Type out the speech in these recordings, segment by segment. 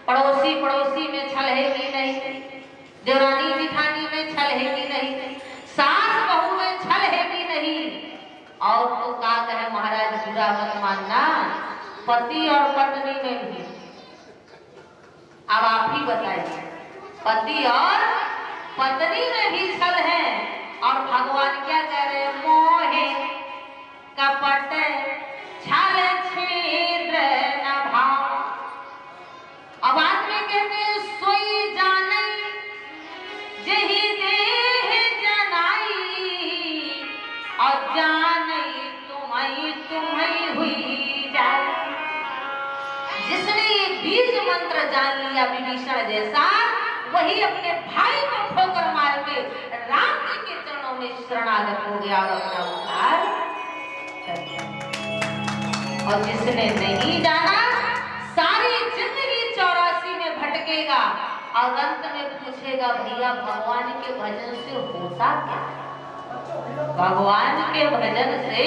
पड़ोसी पड़ोसी में छल है कि नहीं, देवरानी जिठानी में छल है कि नहीं, सास बहू में छल है कि नहीं। और तो का कहे महाराज, बुरा मत मानना, पति और पत्नी में भी। अब आप ही बताइए, पति और पत्नी में भी छल है। और भगवान क्या कह रहे हैं, मोहे कपट छल छिद्र न भाव। अब बाद में कहते हैं, सोई जाने जही देह जनाई, और जाने तुम्हें हुई जाए। जिसने ये बीज मंत्र जान लिया विभीषण जैसा, वही अपने भाई को ठोकर मार के राम जी के चरणों में शरणागत हो गया और अपना उद्धार कर दिया। और जिसने नहीं जाना, सारी जिंदगी 84 में भटकेगा और अंत में पूछेगा, भैया भगवान के भजन से होता क्या है, भगवान के भजन से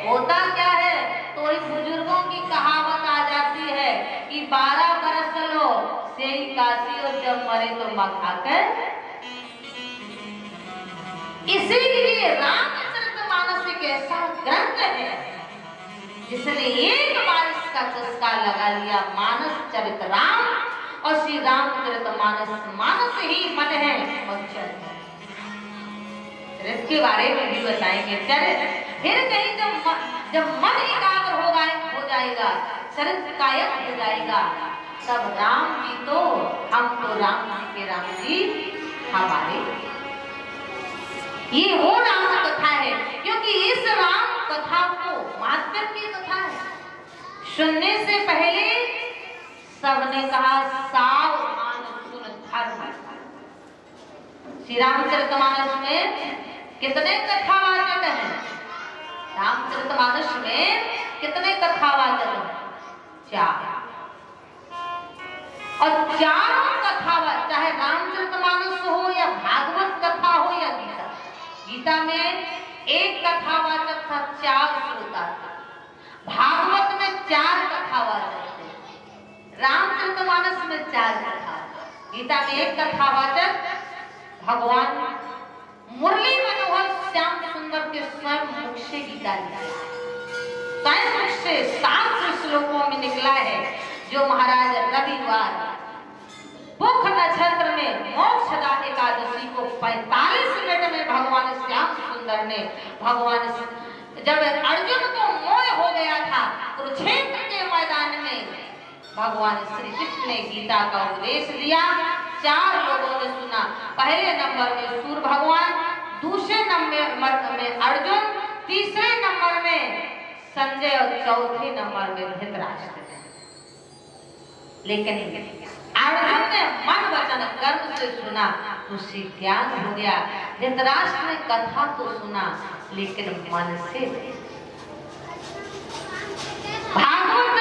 होता क्या है। तो इस बुजुर्गों की कहावत आ जाती है कि 12 बरस लो से काशी, और जब मरे तो मखाकर। इसीलिए रामचरितमानस एक ऐसा ग्रंथ है जिसने एक बार इसका चस्का लगा लिया, मानस चरित राम, और श्री रामचरितमानस मानस ही मन है और चरित है। चरित के बारे में भी बताएंगे। चरित फिर कहीं जब मन एकाग्र हो जाएगा, चरित कायम हो जाएगा, तब राम जी तो हम तो राम जी के राम जी हमारे। ये वो राम कथा है, क्योंकि इस राम कथा को माध्यम की कथा है। सुनने से पहले सबने कहा सावधान सुन धर्म। श्री रामचरितमानस में कितने कथावाचक हैं? रामचरितमानस में कितने कथावाचक हैं? 4। और चारों कथावाचक, चाहे रामचरितमानस हो या भागवत कथा हो या गीता, गीता में एक कथावाचक था, 4 श्रोता था। भागवत में 4 कथावाचक थे, रामचरितमानस में 4 कथा, गीता में एक कथावाचक भगवान मुरली मनोहर श्याम सुंदर के स्वयं मुख से गीता निकला, स्वयं मुख से 7 श्लोकों में निकला है, जो महाराज रविवार पुख नक्षत्र में मोक्षदा एकादशी को 45 मिनट में भगवान श्याम सुंदर ने, भगवान जब अर्जुन को मोह हो गया था कुरुक्षेत्र के मैदान में, भगवान श्री कृष्ण ने गीता का उपदेश दिया। 4 लोगों ने सुना। पहले नंबर में सूर्य भगवान, दूसरे नंबर में अर्जुन, तीसरे नंबर में संजय और चौथे नंबर में धृतराष्ट्र। लेकिन अर्जुन ने मन वचन कर्म से सुना, उसी ज्ञान हो गया। धृतराष्ट्र ने कथा तो सुना लेकिन मन से। भागवत,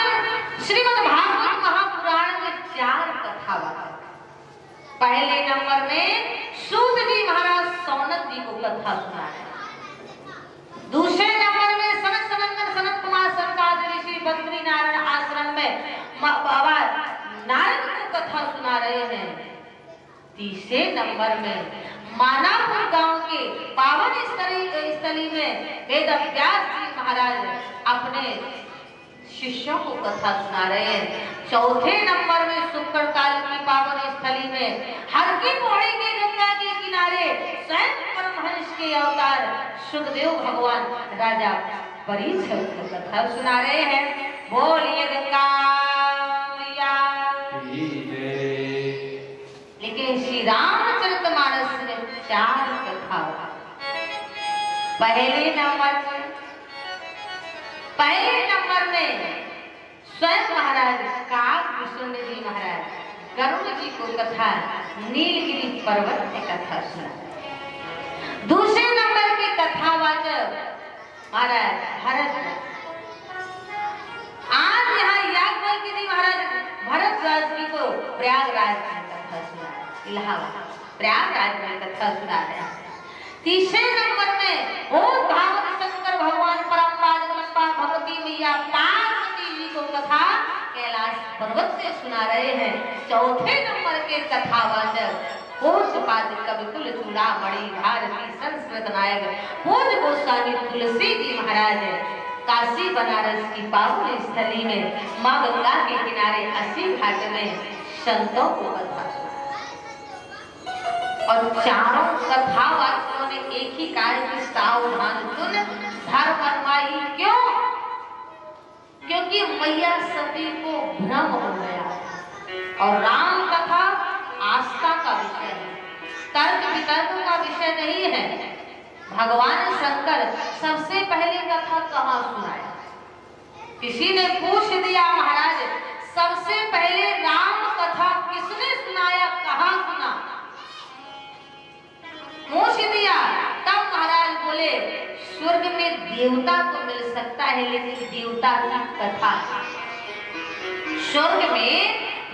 श्रीमद् भागवत महापुराण में 4 कथावाचक। पहले नंबर में सूत जी महाराज सौनक जी को कथा सुना है। दूसरे नंबर में सनत सनंदन सनत कुमार सरकार ऋषि बद्री नारायण आश्रम में बाबा नारद को कथा सुना रहे हैं। तीसरे नंबर में मानापुर गांव के पावन स्थली में वेद व्यास जी महाराज अपने शिष्यों को कथा सुना रहे हैं। चौथे नंबर में शुक्र काल की पावन स्थली में हर की पौड़ी के गंगा के किनारे स्वयं परमहंस के अवतार सुखदेव भगवान राजा परीक्षित को कथा सुना रहे हैं। बोलिए गंगा मैया। लेकिन श्री रामचरितमानस में 4 कथा। पहले नंबर में स्वयं महाराज काकभूषण जी महाराज गरुड़ जी को कथा नीलगिरी पर्वत में कथा सुना। दूसरे नंबर के कथावाचक महाराज भरत। आज यहाँ याज्ञवल्क्य जी महाराज भरद्वाज जी को प्रयागराज में कथा सुना, इलाहाबाद प्रयागराज में कथा सुना है। तीसरे नंबर में ओम भागवत शंकर भगवान परम भगवती मैया पार्वती जी को कथा कैलाश पर्वत भागवत से सुना रहे हैं। चौथे नंबर के कथावाचक पूज्यपाद कविकुल चूड़ामणि भारती संस्कृत नायक पूज्य गोस्वामी तुलसी जी महाराज काशी बनारस की पावन स्थली में मां गंगा के किनारे अस्सी घाट में संतों को कथा और चारों कथावाचकों ने एक ही कार्य की सावधान सुन धर्म फरमाई। क्यों? क्योंकि मैया सती को भ्रम हो गया और राम कथा आस्था का विषय है, तर्क वितर्क का विषय नहीं है। भगवान शंकर सबसे पहले कथा कहाँ सुनाया? किसी ने पूछ दिया महाराज सबसे पहले राम कथा किसने सुनाया, कहाँ सुना? पूछ दिया। तब महाराज बोले स्वर्ग में देवता तो मिल सकता है लेकिन देवता की कथा, स्वर्ग में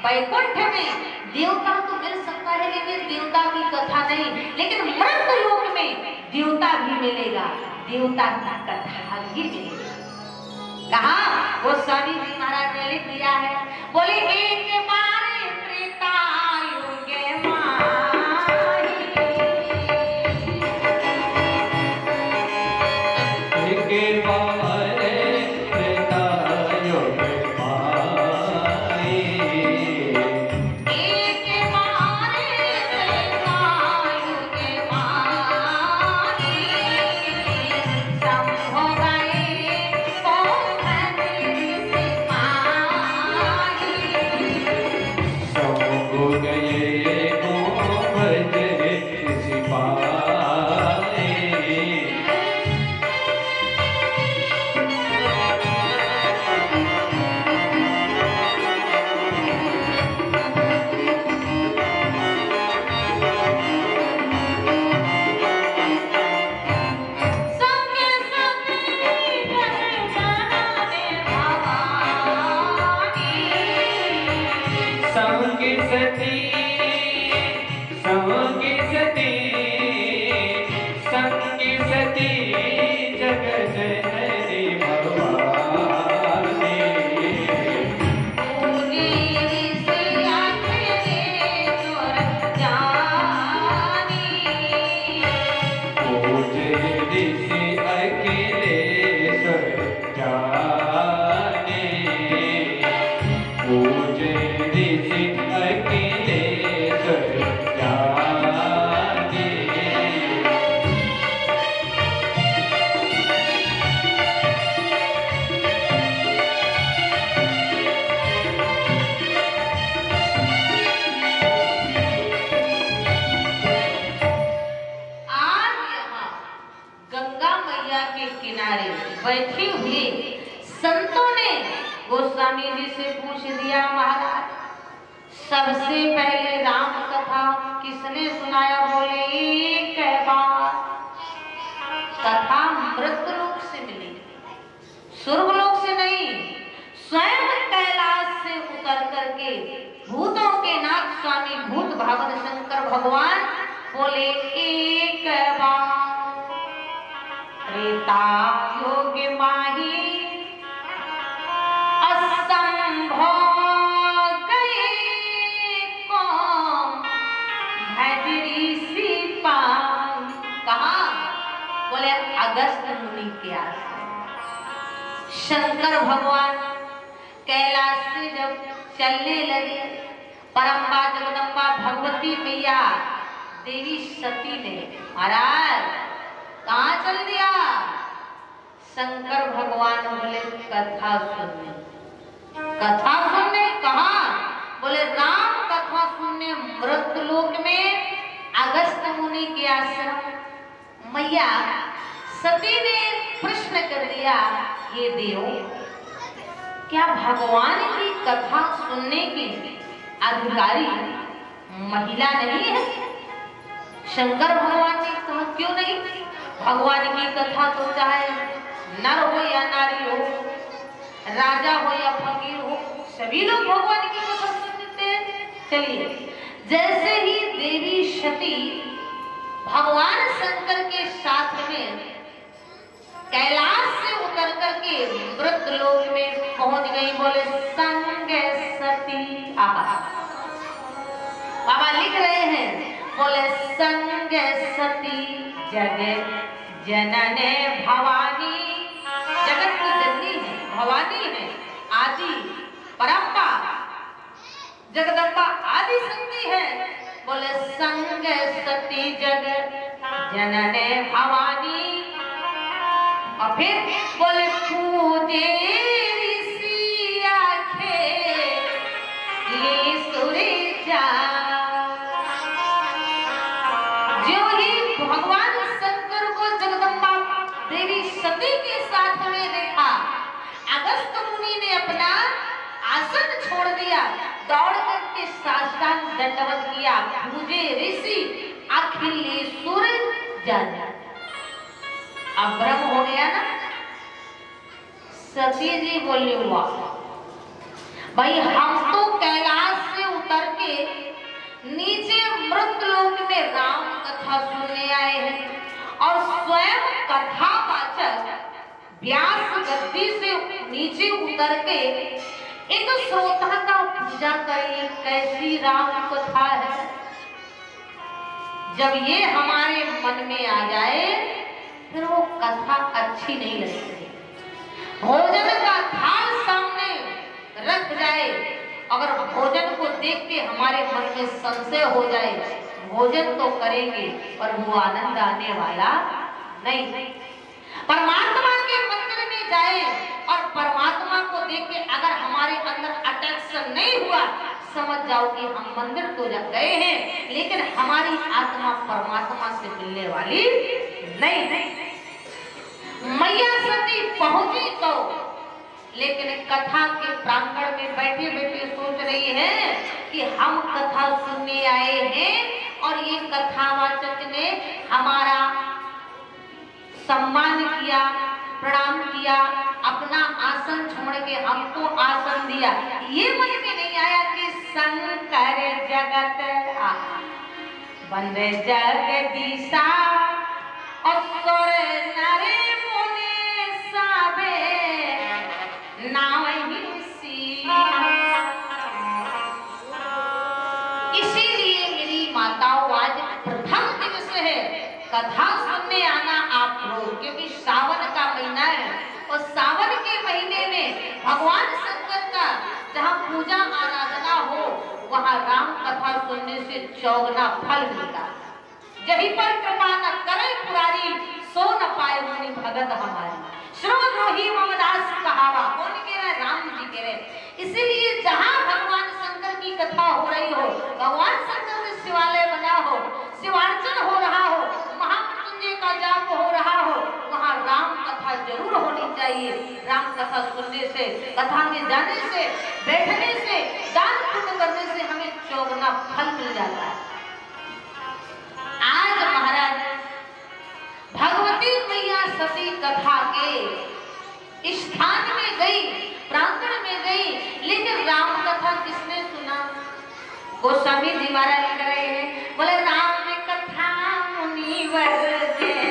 वैकुंठ में देवता तो मिल सकता है लेकिन देवता की कथा नहीं। लेकिन मृत लोक में देवता भी मिलेगा, देवता की कथा भी मिलेगा। कहा गोस्वामी जी महाराज ने लिख दिया है, बोले एक बार त्रेतायुग बैठी हुई संतों ने गोस्वामी जी से पूछ दिया महाराज सबसे पहले राम कथा किसने सुनाया? बोले एक बार कथा मृतलोक से मिली, स्वर्गलोक से नहीं, स्वयं कैलाश से उतर करके भूतों के नाथ स्वामी भूत भावन शंकर भगवान बोले एक बार त्रेता योग माही असंभव गए कौन भजरी सी पान। कहा? बोले अगस्त मुनि के आश्रम। शंकर भगवान कैलाश से जब चलने लगे, परम्बा जगदम्बा भगवती मैया देवी सती ने महाराज कहाँ चल दिया? शंकर भगवान बोले कथा सुनने। कथा सुनने कहा? बोले राम कथा सुनने मृतलोक में अगस्त मुनि के आश्रम। मैया सती ने प्रश्न कर दिया, हे देव क्या भगवान की कथा सुनने की अधिकारी महिला नहीं है? शंकर भगवान ने कहा क्यों नहीं? भगवान की कथा तो चाहे नर हो या नारी हो, राजा हो या फकीर हो, सभी लोग भगवान की कथा सुनते हैं। चलिए, जैसे ही देवी सती भगवान शंकर के साथ में कैलाश से उतर करके मृतलोक में पहुंच गई, बोले संग सती संग सती जग जनने भवानी, जगत की जननी है, भवानी है, आदि परम्पा, जगदम्बा आदि शक्ति है। बोले संग सती जग जनने भवानी, और फिर बोले पूजे ऋषि आखे ली सूर्य। जो ही भगवान शंकर को जगदम्बा देवी सती के साथ में देखा, अगस्त मुनि ने अपना आसन छोड़ दिया, दौड़ करके साष्टांग दंडवत किया, पूजे ऋषि अखिलेश्वर जन। अब ब्रह्म हो गया ना। सती जी बोली वाह भाई, हम तो कैलाश से उतर के नीचे मृतलोक में राम कथा सुनने आए हैं, और स्वयं कथावाचक व्यास गद्दी से नीचे उतर के एक श्रोता का पूजा करें, कैसी राम कथा है। जब ये हमारे मन में आ जाए फिर वो कथा अच्छी नहीं लगती। भोजन का थाल सामने रख जाए, अगर भोजन को देख के हमारे मन में संशय हो जाए, भोजन तो करेंगे पर वो आनंद आने वाला नहीं। परमात्मा के मंदिर में जाए और परमात्मा को देख के अगर हमारे अंदर अट्रैक्शन नहीं हुआ, समझ जाओ कि हम मंदिर तो जा गए हैं लेकिन हमारी आत्मा परमात्मा से मिलने वाली नहीं। मैया सती पहुंची तो, लेकिन कथा के प्रांगण में बैठे बैठे सोच रही है कि हम कथा सुनने आए हैं और ये कथावाचक ने हमारा सम्मान किया, प्रणाम किया, अपना आसन छोड़ के हमको आसन दिया। ये मन में नहीं आया कि शंकर जगत बंदे जगदीशा और नरे मुने साबे इसीलिए मेरी माताओं, आज प्रथम दिवस है कथा सुनने आना आप लोग, क्योंकि सावन का महीना है और सावन के महीने में भगवान शंकर का जहाँ पूजा आराधना हो वहाँ राम कथा सुनने से चौगुना फल मिलता। यही पर कृपा न करे पुरारी, सो न पाए मुनि भगत हमारी। श्रोद्रोही ममदास कहावा, कौन कह रहा है? राम जी कह रहे। इसीलिए जहाँ भगवान शंकर की कथा हो रही हो, भगवान शंकर का शिवालय बना हो, शिवार्चन हो रहा हो, महामृत्युंजय का जाप हो रहा हो, वहाँ राम कथा जरूर होनी चाहिए। राम कथा सुनने से, कथा में जाने से, बैठने से, दान पुण्य करने से हमें चौगुना फल मिल जाता है। आज महाराज भगवती मैया सती कथा के स्थान में गई, प्रांगण में गई, लेकिन राम कथा किसने सुना? गोस्वामी जी महाराज लिख रहे हैं, बोले राम कथा मुनिवर जय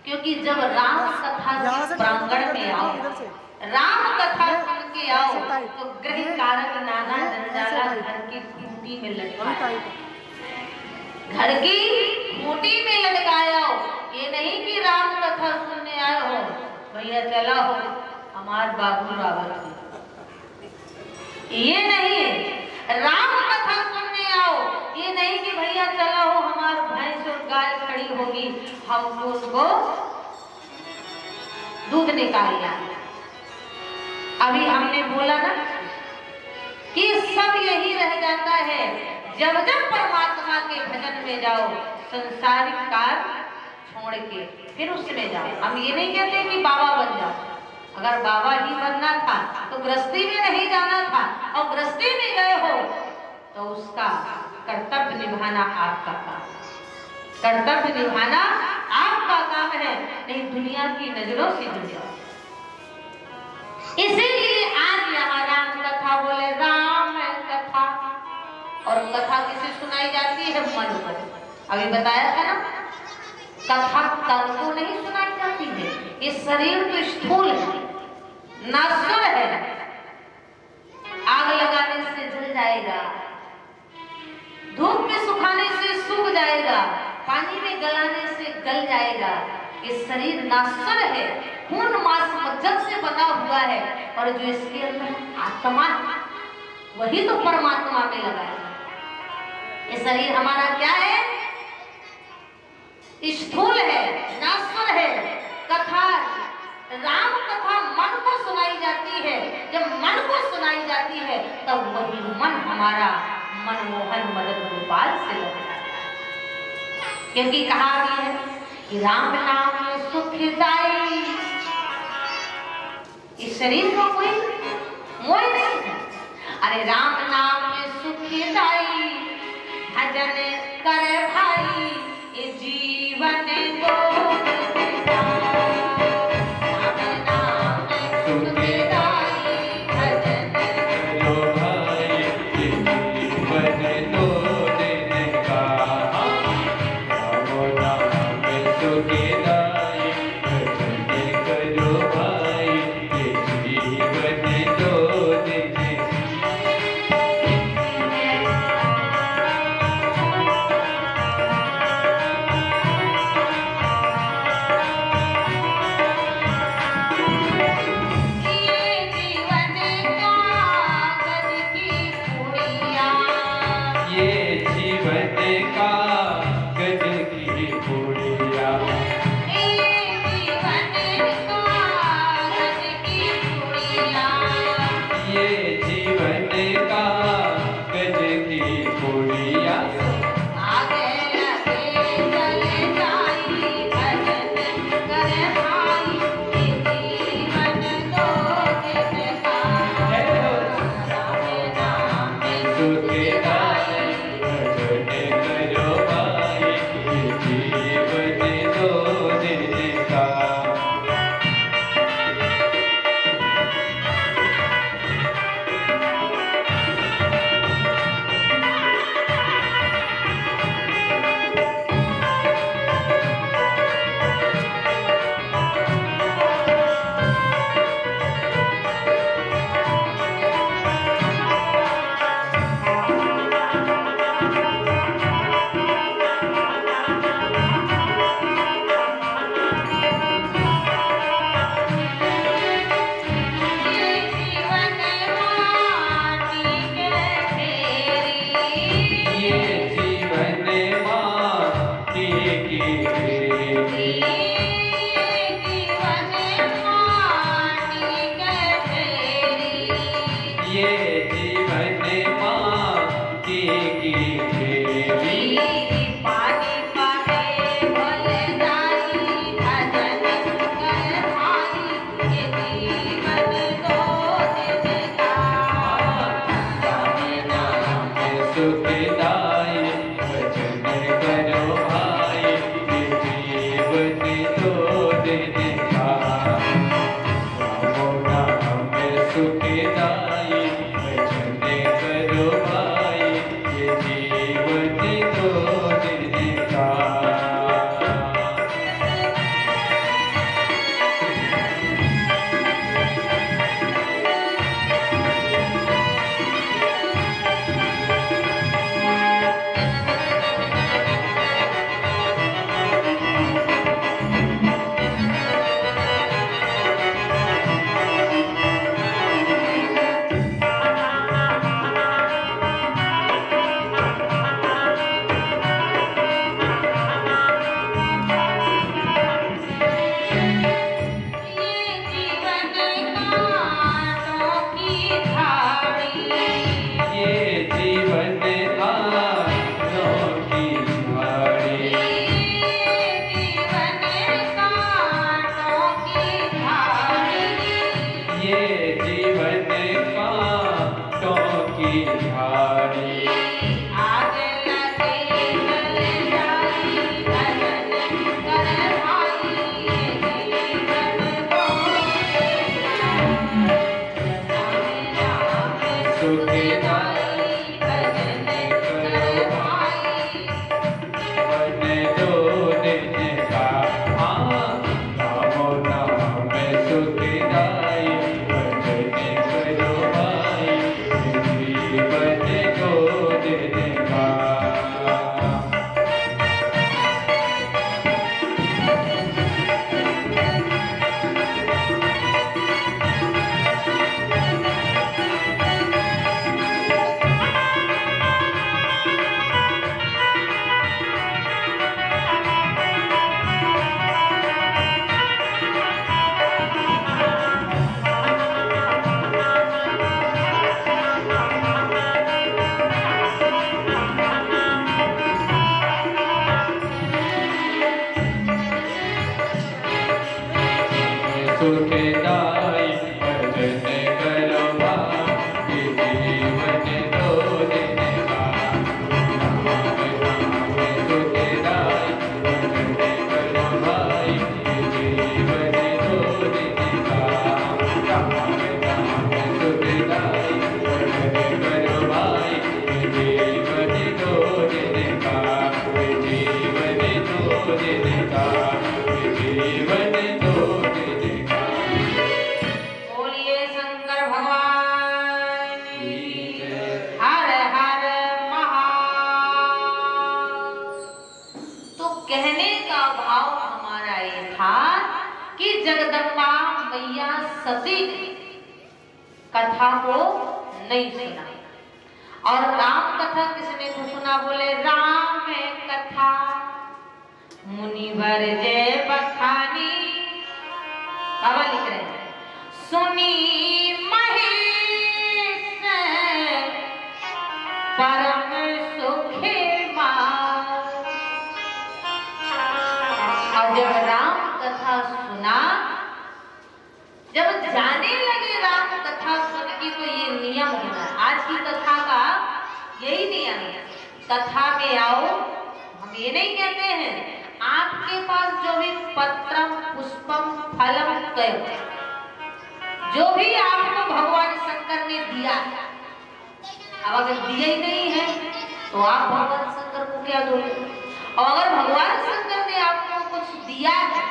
क्योंकि जब राम कथा प्रांगण में आओ, राम कथा सुन के आओ तो ग्रह कारक नाना जंजाला घर की खूंटी में लटकाओ, घर की खूंटी में लटकाओ। ये नहीं कि राम कथा सुनने आए हो, भैया चला हो हमार बाबू रावल ये नहीं, राम कथा सुनने आओ, ये नहीं कि भैया चलो हमार भैंस और गाय खड़ी होगी हम उनको दूध निकालिया। अभी हमने बोला ना कि सब यही रह जाता है, जब जब परमात्मा के भजन में जाओ, संसारिक कार्य छोड़ के फिर उसमें जाओ। हम ये नहीं कहते कि बाबा बन जाओ, अगर बाबा ही बनना था तो गृहस्थी में नहीं जाना था, और गृहस्थी में गए हो तो उसका कर्तव्य निभाना आपका काम, कर्तव्य निभाना आपका काम है, नहीं दुनिया की नजरों से जुड़ जाओ। इसीलिए आज यहाँ राम कथा बोले, राम कथा, और कथा किसे सुनाई जाती है? मन को। अभी बताया था ना, कथा तन को नहीं सुनाई जाती है, ये शरीर तो स्थूल है, नश्वर है, आग लगाने से जल जाएगा, धूप में सुखाने से सूख जाएगा, पानी में गलाने से गल जाएगा। ये शरीर नश्वर है, खून मांस मज्जन से बना हुआ है, और जो इसके अंदर आत्मा है वही तो परमात्मा में लगा है। ये शरीर हमारा क्या है? स्थूल है, नश्वर है। कथा, राम कथा मन को सुनाई जाती है, जब मन को सुनाई जाती है तब वही मन हमारा मनमोहन मदन गोपाल से लग जाता है। क्योंकि कहा गया है कि राम नाम सुखदाई, इस शरीर को कोई मोह नहीं है। अरे राम नाम सुखदाई, भजन करे भाई, ये जीवन दो जगदम्बा मैया सती कथा को नहीं सुना। और राम कथा किसने तो सुना? बोले राम कथा मुनिवर जय बखानी। बाबा लिख रहे हैं सुनी महेश परम सुखे मां। और जब राम कथा सुना, जब जाने लगे राम कथा सुन की, तो ये नियम होना, आज की कथा का यही नियम है। कथा में आओ, हम ये नहीं कहते हैं आपके पास जो भी पत्रम पुष्पम फलम तय, जो भी आपको भगवान शंकर ने दिया, अब अगर दिया ही नहीं है तो आप भगवान शंकर को क्या दोगे? और अगर भगवान शंकर ने आपको कुछ दिया है,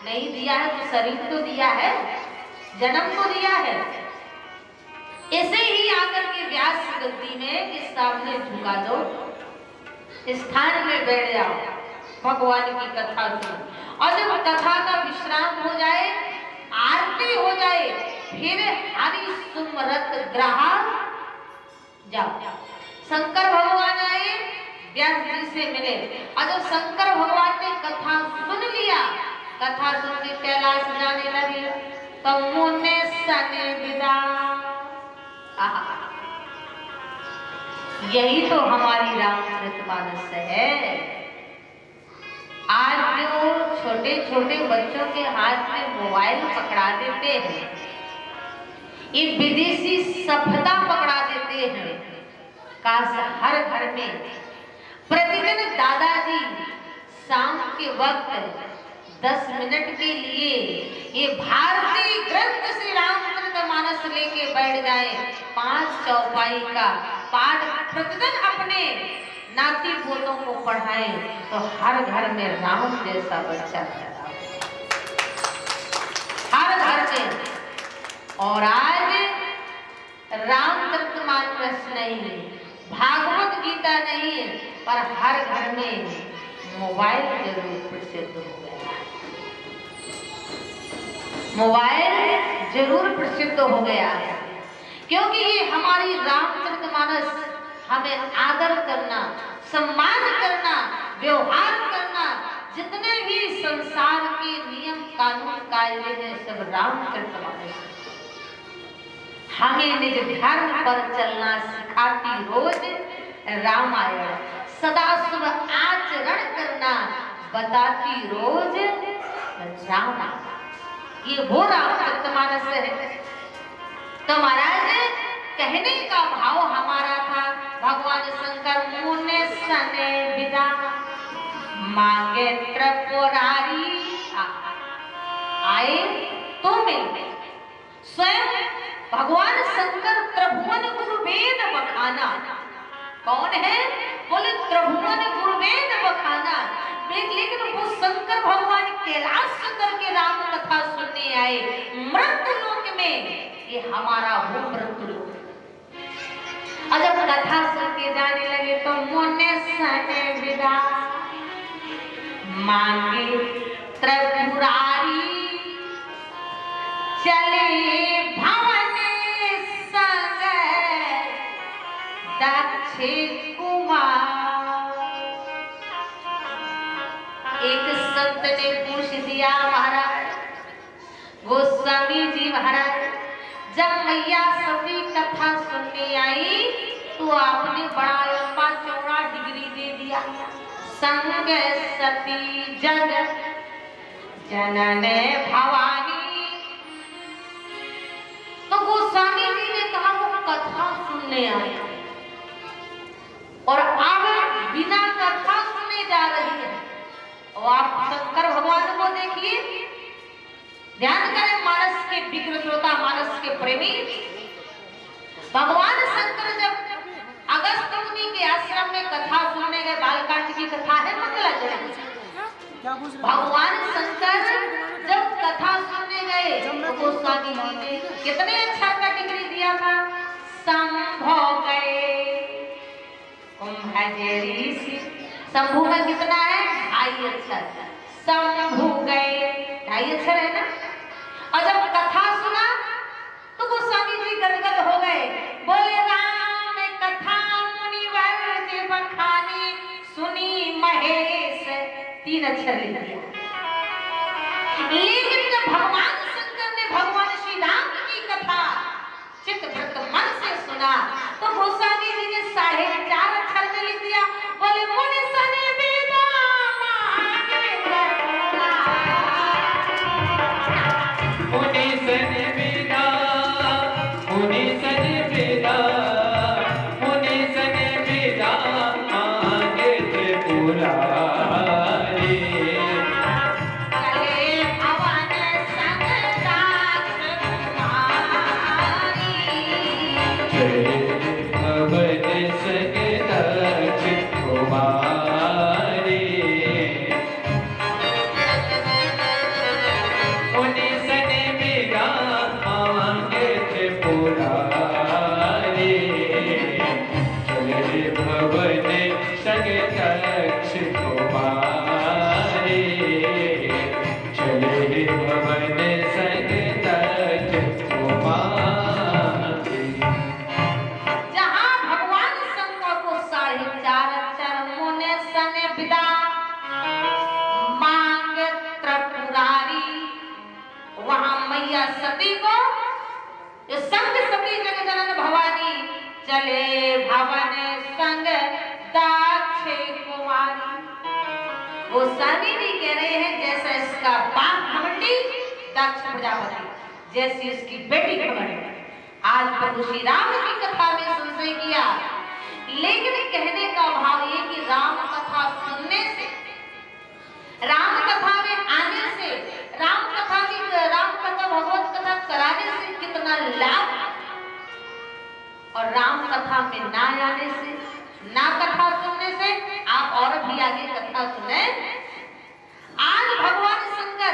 नहीं दिया है तो शरीर तो दिया है, जन्म तो दिया है। ऐसे ही आकर के व्यास गद्दी में के सामने झुका दो, स्थान में बैठ जाओ, भगवान की कथा सुनो। और जब कथा का विश्राम हो जाए, आरती हो जाए, फिर हरि सुमरत ग्रहा जाओ। शंकर भगवान आए, व्यास जी से मिले, और जब शंकर भगवान ने कथा सुन लिया, कथा सुन के कैलाश जाने लगे, तो मुने सने विदा। यही तो हमारी रामचरितमानस है। आज जो छोटे छोटे बच्चों के हाथ में मोबाइल पकड़ा देते हैं, ये विदेशी सभ्यता पकड़ा देते हैं। काश हर घर में प्रतिदिन दादाजी शाम के वक्त 10 मिनट के लिए ये भारतीय ग्रंथ श्री रामचरितमानस लेके बैठ जाए, 5 चौपाई का पाठ प्रतिदिन अपने नाती पोतों को पढ़ाए, तो हर घर में राम जैसा बच्चा पैदा हो, हर घर में। और आज रामचरितमानस नहीं, भागवत गीता नहीं, पर हर घर में मोबाइल जरूर प्रसिद्ध हो गया, मोबाइल जरूर प्रसिद्ध हो गया है। क्योंकि ये हमारी रामचरितमानस हमें आदर करना, सम्मान करना, व्यवहार करना, जितने भी संसार के नियम कानून कायदे हैं, सब रामचरितमानस हमें निज धर्म पर चलना सिखाती रोज रामायण, सदा शुभ आचरण करना बताती रोज रामायण। ये वो रामचरितमानस है। तो महाराज कहने का भाव हमारा था, भगवान शंकर मुने सने विदा मांगे त्रिपुरारी आए तो मिले। स्वयं भगवान शंकर त्रिभुवन गुरु वेद बखाना। कौन है? बोले त्रिभुवन गुरु वेद बखाना। लेकिन वो शंकर भगवान कैलाश सुंदर के राम कथा सुनने आए मृत्यु लोक में, ये हमारा वो मृत्यु लोक। और जब कथा सुन के जाने लगे, तो मुने सने विदा मांगे त्रिपुरारी चले भवन संग दक्ष कुमार। एक संत ने पूछ दिया, महाराज गोस्वामी जी महाराज, जब मैया सती कथा सुनने आई तो आपने बड़ा लंबा चौड़ा डिग्री दे दिया, संग सती जगत जनने भवानी। तो गोस्वामी जी ने कहा वो कथा सुनने आए और अब बिना कथा सुने जा रही है। और आप शंकर भगवान को देखिए, ध्यान करें, मानस के विग्रह श्रोता, मानस के प्रेमी। भगवान शंकर जब अगस्त मुनि के आश्रम में कथा सुनने गए, बालकांड की कथा है मंगलाचरण। भगवान शंकर जब कथा सुनने गए तो गोस्वामी जी ने कितने अच्छा का डिग्री दिया था, संभव गए कुंभजरी। शंभु में कितना है? 2.5 अक्षर। शंभु गए 2.5 अक्षर है ना, और जब कथा सुना तो गोस्वामी जी गदगद हो गए, बोले राम कथा मुनिवर जे बखानी सुनी महेश, 3 अक्षर लिख दिया। लेकिन जब भगवान शंकर ने भगवान श्री राम की कथा चित्तभृत मन से सुना तो गोस्वामी जी ने 4.5 अक्षर में लिख दिया, बोले मुनि सने वेदा मुनि सने वेदा, मुनि सने वेदा, मुनि सने वेदा मांगे त्रिपुरारी। सती को जो संग सती जग जनन भवानी चले भवन संग दाक्षे कुमारी। वो सभी भी कह रहे हैं जैसा इसका बाप घमंडी दक्ष प्रजापति, जैसी उसकी बेटी घमंडी। आज प्रभु श्री राम की कथा में संशय किया, लेकिन कहने का भाव ये कि राम कथा सुनने से, राम कथा में आने से, राम कथा भगवत कथा कराने से कितना लाभ, और राम कथा में ना आने से, ना कथा सुनने से आप और भी आगे कथा सुने। आज भगवान शंकर